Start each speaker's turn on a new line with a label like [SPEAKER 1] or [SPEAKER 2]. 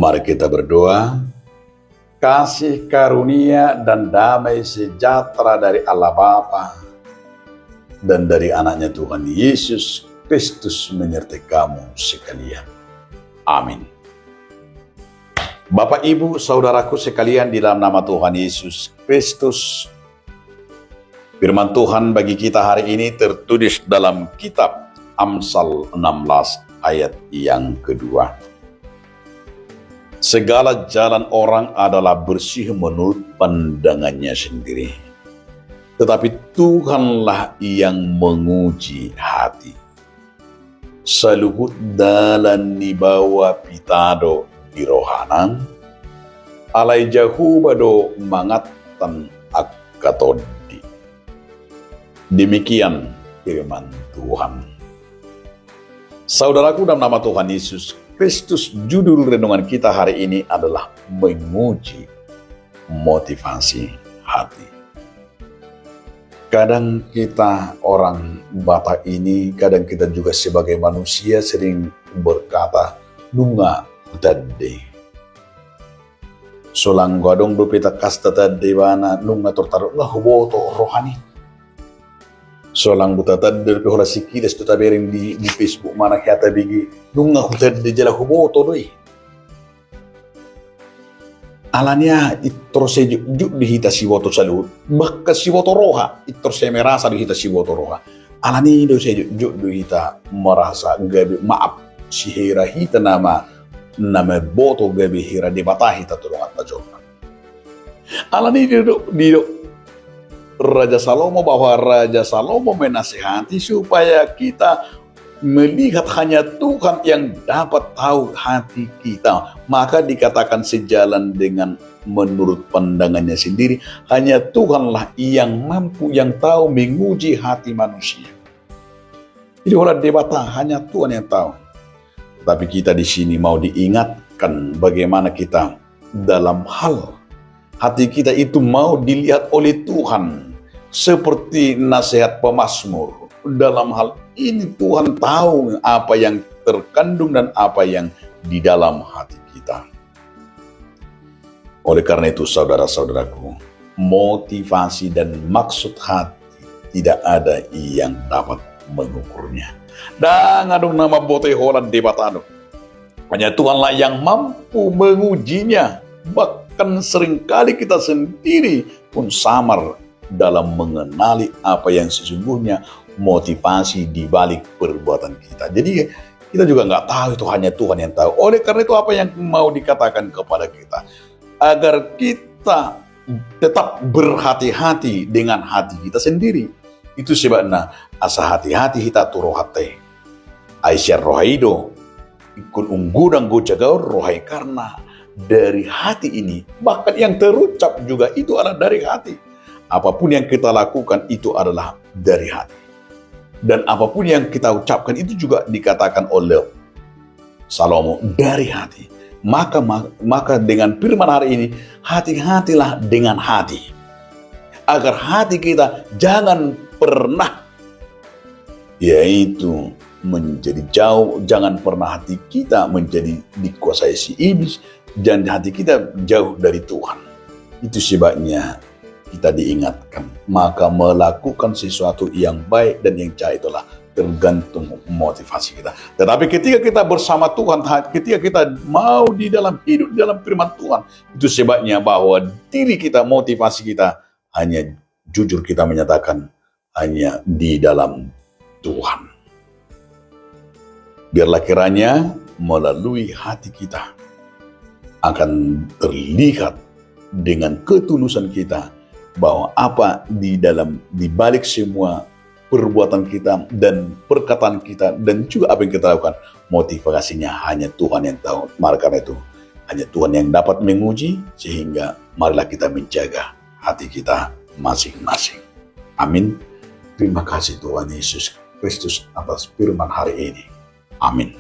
[SPEAKER 1] Mari kita berdoa. Kasih karunia dan damai sejahtera dari Allah Bapa dan dari anaknya Tuhan Yesus Kristus menyertai kamu sekalian. Amin. Bapak, Ibu, Saudaraku sekalian, di dalam nama Tuhan Yesus Kristus, firman Tuhan bagi kita hari ini tertulis dalam kitab Amsal 16 ayat yang kedua. Segala jalan orang adalah bersih menurut pandangannya sendiri, tetapi Tuhanlah yang menguji hati. Saluhut dalan ni bawa pitado di rohanan, alai jahu bado mangatan akatodi. Demikian firman Tuhan. Saudaraku, dalam nama Tuhan Yesus Kristus, judul renungan kita hari ini adalah menguji motivasi hati. Kadang kita orang Batak ini, kadang kita juga sebagai manusia sering berkata, "Nunga tadi." Solang godong dupita kasta tadi bana nunga tortaruh lah woto rohani. Solang buta tadi hola sikiles tu tabering di Facebook mana kata bigi nunga hutan di jala huboto doi. Alanya itorse juk dihita si woto salut, bakka si woto roha itorse merasa dihita si woto roha. Alani do se juk dihita merasa gabi maaf si hira hita nama boto gabi hira di batah hita tulung atta jona. Alani di Raja Salomo, bahwa Raja Salomo menasihati supaya kita melihat hanya Tuhan yang dapat tahu hati kita. Maka dikatakan sejalan dengan menurut pandangannya sendiri. Hanya Tuhanlah yang mampu, yang tahu menguji hati manusia. Jadi olah debata hanya Tuhan yang tahu. Tapi kita di sini mau diingatkan bagaimana kita dalam hal hati kita itu mau dilihat oleh Tuhan. Seperti nasihat pemazmur, dalam hal ini Tuhan tahu apa yang terkandung dan apa yang di dalam hati kita. Oleh karena itu, saudara-saudaraku, motivasi dan maksud hati tidak ada yang dapat mengukurnya. Dan ngadung nama bote holan debatano. Hanya Tuhanlah yang mampu mengujinya. Bahkan seringkali kita sendiri pun samar dalam mengenali apa yang sesungguhnya motivasi di balik perbuatan kita. Jadi kita juga nggak tahu, itu hanya Tuhan yang tahu. Oleh karena itu, apa yang mau dikatakan kepada kita? Agar kita tetap berhati-hati dengan hati kita sendiri. Itu sebabnya asa hati-hati kita tu rohate. Aisyah rohaido ikut unggudang gojagaur rohai, karena dari hati ini, bahkan yang terucap juga itu adalah dari hati. Apapun yang kita lakukan itu adalah dari hati. Dan apapun yang kita ucapkan itu juga dikatakan oleh Salomo dari hati. Maka dengan firman hari ini, hati-hatilah dengan hati. Agar hati kita jangan pernah yaitu menjadi jauh, jangan pernah hati kita menjadi dikuasai si iblis, dan hati kita jauh dari Tuhan. Itu sebabnya kita diingatkan, maka melakukan sesuatu yang baik dan yang jahat itulah tergantung motivasi kita. Tetapi ketika kita bersama Tuhan, ketika kita mau di dalam hidup di dalam firman Tuhan, itu sebabnya bahwa diri kita, motivasi kita hanya jujur kita menyatakan hanya di dalam Tuhan. Biarlah kiranya melalui hati kita akan terlihat dengan ketulusan kita bahwa apa di balik semua perbuatan kita dan perkataan kita dan juga apa yang kita lakukan, motivasinya hanya Tuhan yang tahu. Maka karena itu hanya Tuhan yang dapat menguji, sehingga marilah kita menjaga hati kita masing-masing. Amin. Terima kasih Tuhan Yesus Kristus atas firman hari ini. Amin.